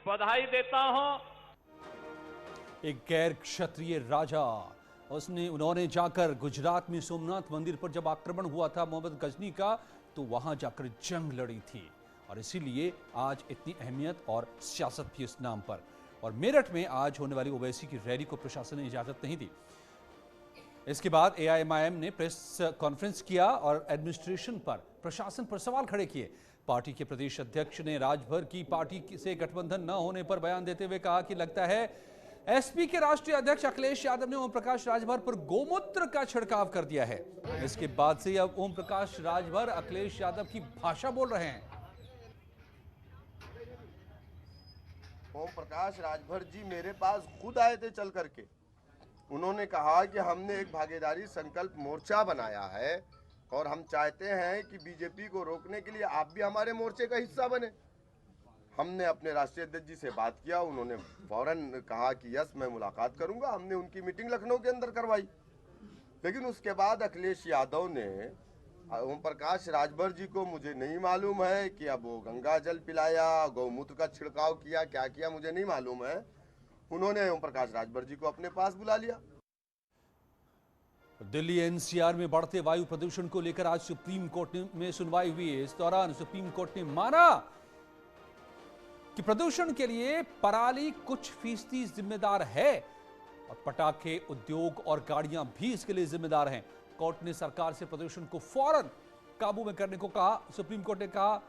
बधाई देता हूं। एक गैर क्षत्रिय राजा उन्होंने जाकर गुजरात में सोमनाथ मंदिर पर जब आक्रमण हुआ था मोहम्मद गजनी का, तो वहां जाकर जंग लड़ी थी और इसीलिए आज इतनी अहमियत और सियासत भी इस नाम पर। और मेरठ में आज होने वाली ओवैसी की रैली को प्रशासन ने इजाजत नहीं दी। इसके बाद एआईएमआईएम ने प्रेस कॉन्फ्रेंस किया और एडमिनिस्ट्रेशन पर, प्रशासन पर सवाल खड़े किए। पार्टी के प्रदेश अध्यक्ष ने राजभर की पार्टी से गठबंधन न होने पर बयान देते हुए कहा कि लगता है एसपी के राष्ट्रीय अध्यक्ष अखिलेश यादव ने ओम प्रकाश राजभर पर गोमूत्र का छिड़काव कर दिया है। इसके बाद से अब ओम प्रकाश राजभर अखिलेश यादव की भाषा बोल रहे हैं। ओम प्रकाश राजभर जी मेरे पास खुद आए थे चल करके। उन्होंने कहा कि हमने एक भागीदारी संकल्प मोर्चा बनाया है और हम चाहते हैं कि बीजेपी को रोकने के लिए आप भी हमारे मोर्चे का हिस्सा बने। हमने अपने राष्ट्रीय अध्यक्ष जी से बात किया, उन्होंने फौरन कहा कि यस मैं मुलाकात करूंगा। हमने उनकी मीटिंग लखनऊ के अंदर करवाई, लेकिन उसके बाद अखिलेश यादव ने ओम प्रकाश राजभर जी को, मुझे नहीं मालूम है कि अब वो गंगा जल पिलाया, गौमूत्र का छिड़काव किया, क्या किया मुझे नहीं मालूम है। उन्होंने ओम प्रकाश राजभर जी को अपने पास बुला लिया। दिल्ली एनसीआर में बढ़ते वायु प्रदूषण को लेकर आज सुप्रीम कोर्ट में सुनवाई हुई। इस दौरान सुप्रीम कोर्ट ने माना कि प्रदूषण के लिए पराली कुछ फीसदी जिम्मेदार है और पटाखे, उद्योग और गाड़ियां भी इसके लिए जिम्मेदार हैं। कोर्ट ने सरकार से प्रदूषण को फौरन काबू में करने को कहा। सुप्रीम कोर्ट ने कहा,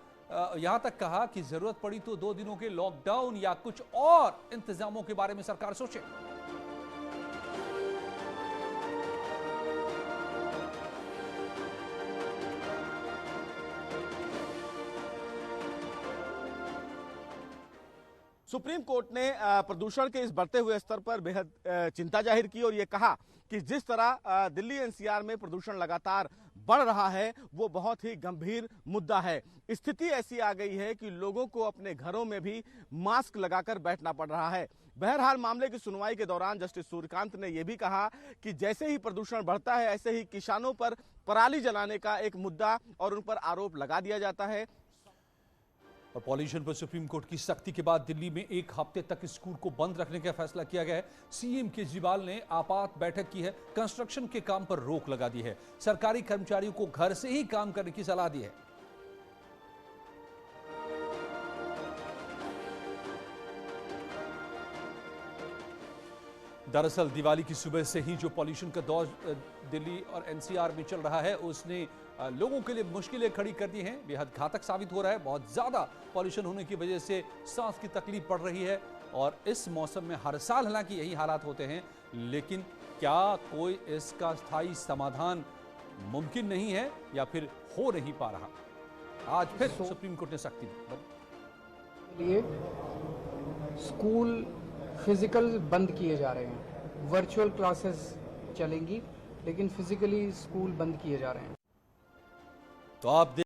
यहां तक कहा कि जरूरत पड़ी तो 2 दिनों के लॉकडाउन या कुछ और इंतजामों के बारे में सरकार सोचे। सुप्रीम कोर्ट ने प्रदूषण के इस बढ़ते हुए स्तर पर बेहद चिंता जाहिर की और यह कहा कि जिस तरह दिल्ली एनसीआर में प्रदूषण लगातार बढ़ रहा है वो बहुत ही गंभीर मुद्दा है। स्थिति ऐसी आ गई है कि लोगों को अपने घरों में भी मास्क लगाकर बैठना पड़ रहा है। बहरहाल मामले की सुनवाई के दौरान जस्टिस सूर्यकांत ने यह भी कहा कि जैसे ही प्रदूषण बढ़ता है ऐसे ही किसानों पर पराली जलाने का एक मुद्दा और उन पर आरोप लगा दिया जाता है। और पॉल्यूशन पर सुप्रीम कोर्ट की सख्ती के बाद दिल्ली में 1 हफ्ते तक स्कूल को बंद रखने का फैसला किया गया है। सीएम केजरीवाल ने आपात बैठक की है, कंस्ट्रक्शन के काम पर रोक लगा दी है, सरकारी कर्मचारियों को घर से ही काम करने की सलाह दी है। दरअसल दिवाली की सुबह से ही जो पॉल्यूशन का दौर दिल्ली और एनसीआर में चल रहा है उसने लोगों के लिए मुश्किलें खड़ी कर दी हैं। बेहद घातक साबित हो रहा है। बहुत ज्यादा पॉल्यूशन होने की वजह से सांस की तकलीफ पड़ रही है और इस मौसम में हर साल हालांकि यही हालात होते हैं, लेकिन क्या कोई इसका स्थायी समाधान मुमकिन नहीं है या फिर हो नहीं पा रहा। आज फिर सुप्रीम कोर्ट ने सख्ती लिए स्कूल फिजिकल बंद किए जा रहे हैं, वर्चुअल क्लासेस चलेंगी लेकिन फिजिकली स्कूल बंद किए जा रहे हैं। तो आप